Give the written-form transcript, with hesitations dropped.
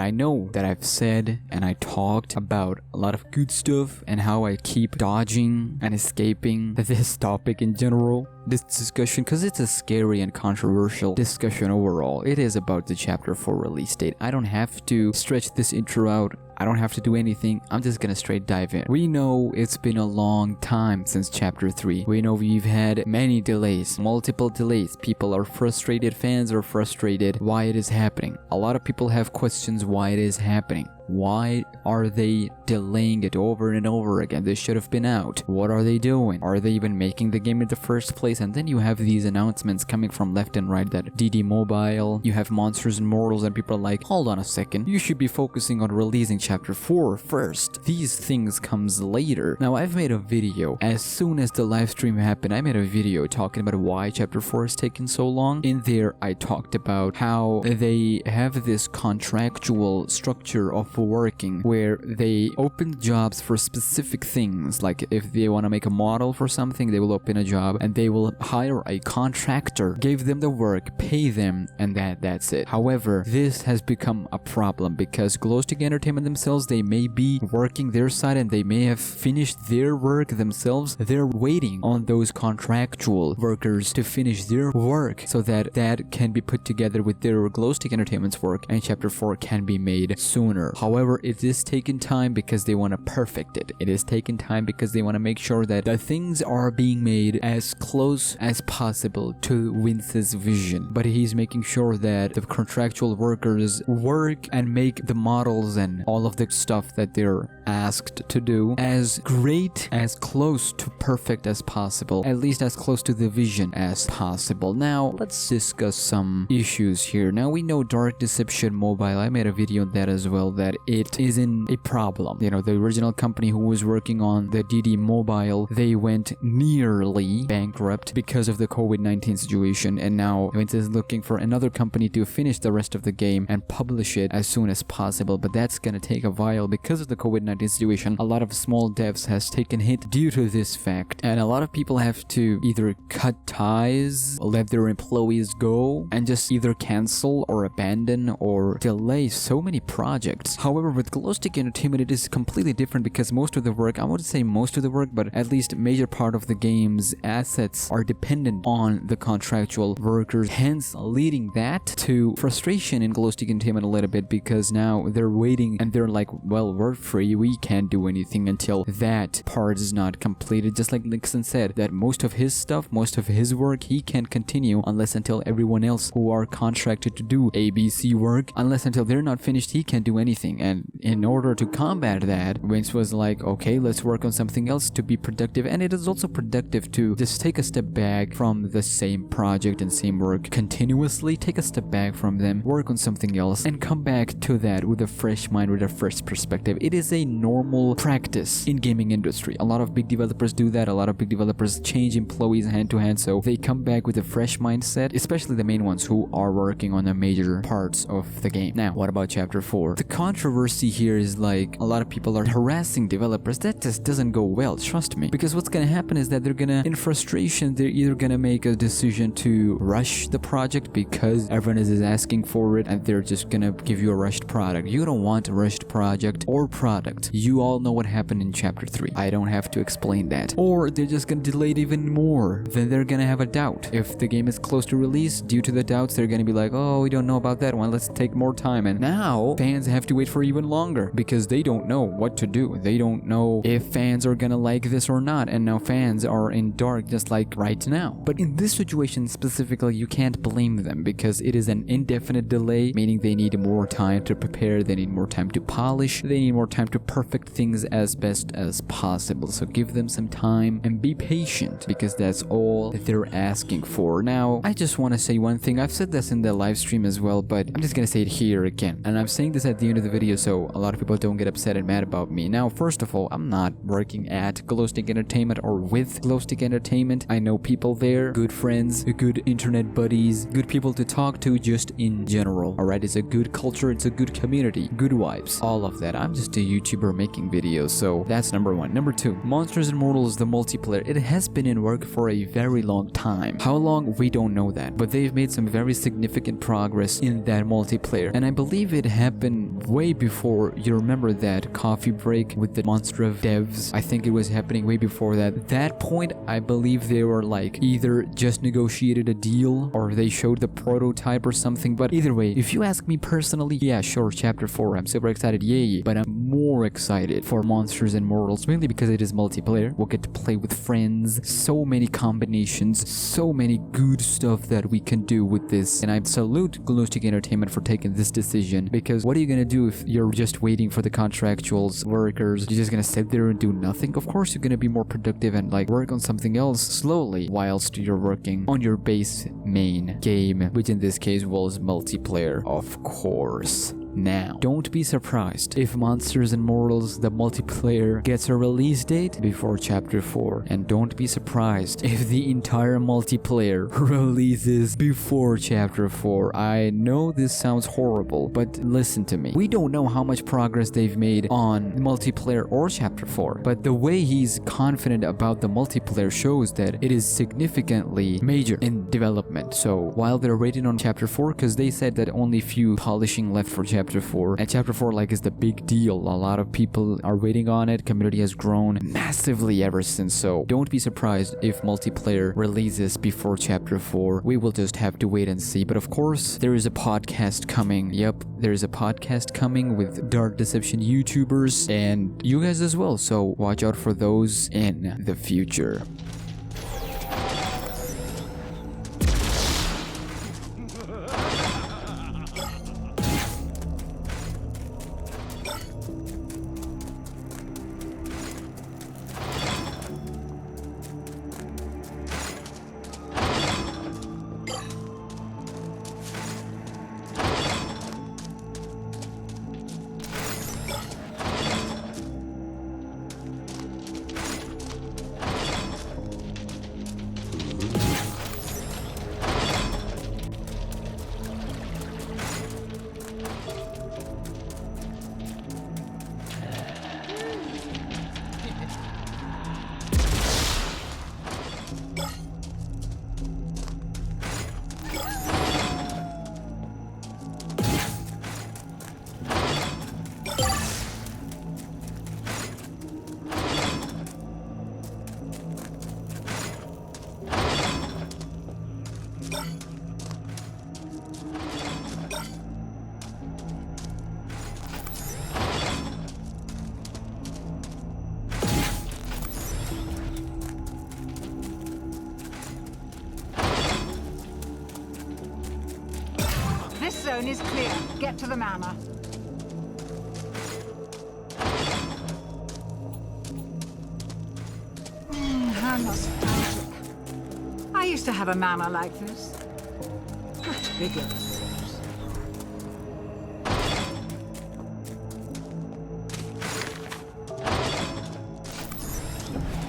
I know that I've said and I talked about a lot of good stuff and how I keep dodging and escaping this topic in general, this discussion, because it's a scary and controversial discussion overall. It is about the Chapter 4 release date. I don't have to stretch this intro out. I don't have to do anything. I'm just gonna straight dive in. We know it's been a long time since Chapter 3. We know we've had many delays, multiple delays. People are frustrated, fans are frustrated why it is happening. A lot of people have questions why it is happening. Why are they delaying it over and over again? They should have been out. What are they doing? Are they even making the game in the first place? And then you have these announcements coming from left and right that DD Mobile, you have Monsters and Mortals, and people are like, hold on a second, you should be focusing on releasing Chapter 4 first. These things comes later. Now, I've made a video. As soon as the live stream happened, I made a video talking about why Chapter 4 is taking so long. In there, I talked about how they have this contractual structure of working where they open jobs for specific things. Like if they want to make a model for something, they will open a job and they will hire a contractor, give them the work, pay them, and that's it. However, this has become a problem because Glowstick Entertainment themselves, they may be working their side and they may have finished their work themselves. They're waiting on those contractual workers to finish their work so that that can be put together with their Glowstick Entertainment's work and Chapter 4 can be made sooner. However, it is taking time because they want to perfect it. It is taking time because they want to make sure that the things are being made as close as possible to Vince's vision. But he's making sure that the contractual workers work and make the models and all of the stuff that they're asked to do as great, as close to perfect as possible, at least as close to the vision as possible. Now, let's discuss some issues here. Now, we know Dark Deception Mobile, I made a video on that as well, that it is in a problem. You know, the original company who was working on the DD Mobile, they went nearly bankrupt because of the COVID-19 situation, and now Vince is looking for another company to finish the rest of the game and publish it as soon as possible, but that's gonna take a while because of the COVID-19 situation. A lot of small devs has taken hit due to this fact, and a lot of people have to either cut ties, let their employees go, and just either cancel or abandon or delay so many projects. However, with Glowstick Entertainment, it is completely different because most of the work, I wouldn't say most of the work, but at least a major part of the game's assets are dependent on the contractual workers, hence leading that to frustration in Glowstick Entertainment a little bit because now they're waiting and they're like, well, we're free, we can't do anything until that part is not completed. Just like Nixon said, that most of his stuff, most of his work, he can't continue unless until everyone else who are contracted to do ABC work, unless until they're not finished, he can't do anything. And in order to combat that, Vince was like, okay, let's work on something else to be productive. And it is also productive to just take a step back from the same project and same work continuously, take a step back from them, work on something else, and come back to that with a fresh mind, with a fresh perspective. It is a normal practice in gaming industry. A lot of big developers do that. A lot of big developers change employees hand to hand, so they come back with a fresh mindset, especially the main ones who are working on the major parts of the game. Now, what about Chapter 4? The controversy here is like a lot of people are harassing developers. That just doesn't go well, trust me. Because what's gonna happen is that they're gonna, in frustration, they're either gonna make a decision to rush the project because everyone is asking for it and they're just gonna give you a rushed product. You don't want a rushed project or product. You all know what happened in Chapter 3. I don't have to explain that. Or they're just gonna delay it even more. Then they're gonna have a doubt. If the game is close to release, due to the doubts, they're gonna be like, oh, we don't know about that one, let's take more time. And now fans have to wait for even longer because they don't know what to do. They don't know if fans are gonna like this or not, and now fans are in dark just like right now. But in this situation specifically, you can't blame them because it is an indefinite delay, meaning they need more time to prepare, they need more time to polish, they need more time to perfect things as best as possible. So give them some time and be patient because that's all that they're asking for. Now, I just want to say one thing. I've said this in the live stream as well, but I'm just gonna say it here again, and I'm saying this at the end of the video so a lot of people don't get upset and mad about me. Now, first of all, I'm not working at Glowstick Entertainment or with Glowstick Entertainment. I know people there, good friends, good internet buddies, good people to talk to just in general. Alright, it's a good culture, it's a good community, good vibes, all of that. I'm just a YouTuber making videos, so that's number one. Number two, Monsters and Mortals, the multiplayer. It has been in work for a very long time. How long? We don't know that, but they've made some very significant progress in that multiplayer, and I believe it happened way before. You remember that coffee break with the monster of devs? I think it was happening way before that. At that point, I believe they were like either just negotiated a deal or they showed the prototype or something, but either way, if you ask me personally, yeah, sure, chapter 4, I'm super excited, yay, but I'm more excited for Monsters and Mortals, mainly because it is multiplayer. We'll get to play with friends, so many combinations, so many good stuff that we can do with this, and I salute Glowstick Entertainment for taking this decision, because what are you gonna do if you're just waiting for the Contractual's workers? You're just gonna sit there and do nothing? Of course you're gonna be more productive and like work on something else slowly whilst you're working on your base main game, which in this case was multiplayer, of course. Now, don't be surprised if Monsters and Mortals, the multiplayer, gets a release date before Chapter 4. And don't be surprised if the entire multiplayer releases before Chapter 4. I know this sounds horrible, but listen to me. We don't know how much progress they've made on multiplayer or Chapter 4, but the way he's confident about the multiplayer shows that it is significantly major in development. So while they're waiting on Chapter 4, because they said that only few polishing left for Chapter 4, and Chapter 4 like is the big deal. A lot of people are waiting on it. Community has grown massively ever since, so don't be surprised if multiplayer releases before Chapter 4. We will just have to wait and see. But of course, there is a podcast coming. Yep, there is a podcast coming with Dark Deception YouTubers and you guys as well, so watch out for those in the future. This zone is clear. Get to the manor. How nostalgic. I used to have a manor like this. Much bigger.